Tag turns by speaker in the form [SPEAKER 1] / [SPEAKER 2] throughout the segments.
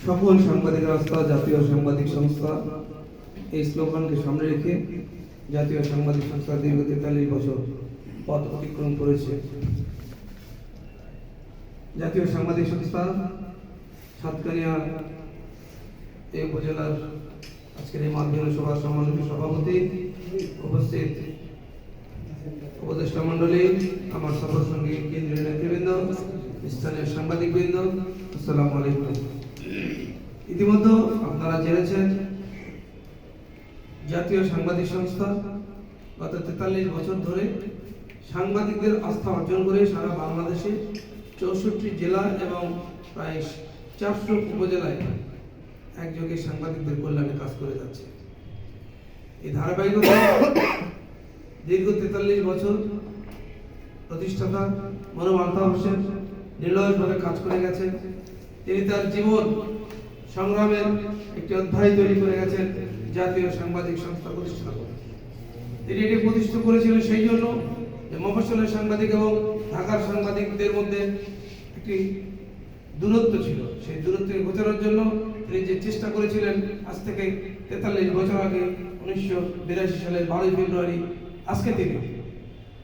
[SPEAKER 1] সকল সাংবাদিক রাস্তা জাতীয় সাংবাদিক সংস্থা এই স্লোগানকে সামনে রেখে জাতীয় সাংবাদিক সংস্থা দীর্ঘ 43 বছর পথ অতিক্রম করেছে। জাতীয় সাংবাদিক সংস্থা সাতকানিয়া এই উপজেলার আজকের এই মাধ্যমিক সভা সম্মানিত সভাপতি, উপস্থিত উপদেষ্টা মন্ডলী, আমার সফর সঙ্গী কেন্দ্রীয় নেতৃবৃন্দ, স্থানীয় সাংবাদিকবৃন্দ, আসসালামু আলাইকুম। ইতিমধ্যে আপনারা জেনেছেন জাতীয় সাংবাদিক সংস্থা গত 43 বছর ধরে সাংবাদিকদের আস্থা অর্জন করে সারা বাংলাদেশে 64 জেলা এবং প্রায় 400 উপজেলায় একযোগে সাংবাদিকদের কল্যাণে কাজ করে যাচ্ছে। এই ধারাবাহিকতা দীর্ঘ 43 বছর প্রতিষ্ঠাতা মরহুম আলতাফ হোসেন নির্লজ্জভাবে কাজ করে গেছেন। তিনি তার জীবন সংগ্রামের একটি অধ্যায় তৈরি করে গেছেন জাতীয় সাংবাদিক সংস্থা প্রতিষ্ঠা করে। তিনি এটি প্রতিষ্ঠা করেছিলেন সেই জন্য যে মফস্বলের সাংবাদিক এবং ঢাকার সাংবাদিকদের মধ্যে একটি দূরত্ব ছিল, সেই দূরত্বকে ঘোচানোর জন্য তিনি যে চেষ্টা করেছিলেন আজ থেকে 43 বছর আগে 1982 সালের 12 ফেব্রুয়ারি আজকে থেকে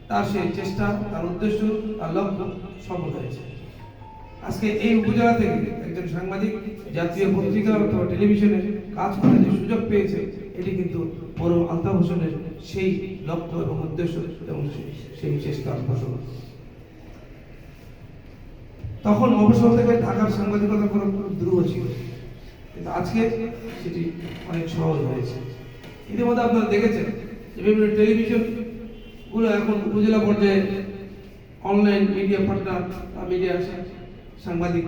[SPEAKER 1] তার সেই চেষ্টা, তার উদ্দেশ্য, তার লক্ষ্য সফল হয়েছে। আজকে এই উপজেলা থেকে একজন সাংবাদিক জাতীয় পত্রিকা অথবা টেলিভিশনে কাজ করার যে সুযোগ পেয়েছে, এটি কিন্তু মরহুম আলতাফ হোসেনের সেই লক্ষ্য এবং উদ্দেশ্য এবং সেই চেষ্টার ফসল। তখন মফস্বল থেকে ঢাকার সাংবাদিকতা করা খুব দুরূহ ছিল, কিন্তু আজকে সেটি অনেক সহজ হয়েছে। ইতিমধ্যে আপনারা দেখেছেন যে বিভিন্ন টেলিভিশন গুলো এখন উপজেলা পর্যায়ে অনলাইন মিডিয়া পার্টনার বা মিডিয়া সাংবাদিক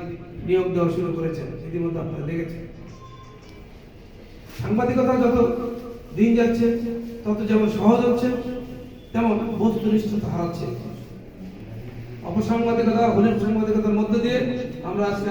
[SPEAKER 1] নিয়োগ দেওয়া শুরু করেছেন। ইতিমধ্যে আপনারা দেখেছেন সাংবাদিকতা যত দিন যাচ্ছে তত যেমন সহজ হচ্ছে তেমন বস্তুনিষ্ঠতা হারাচ্ছে। অপসাংবাদিকতা, হলির সাংবাদিকতার মধ্যে দিয়ে আমরা আজকে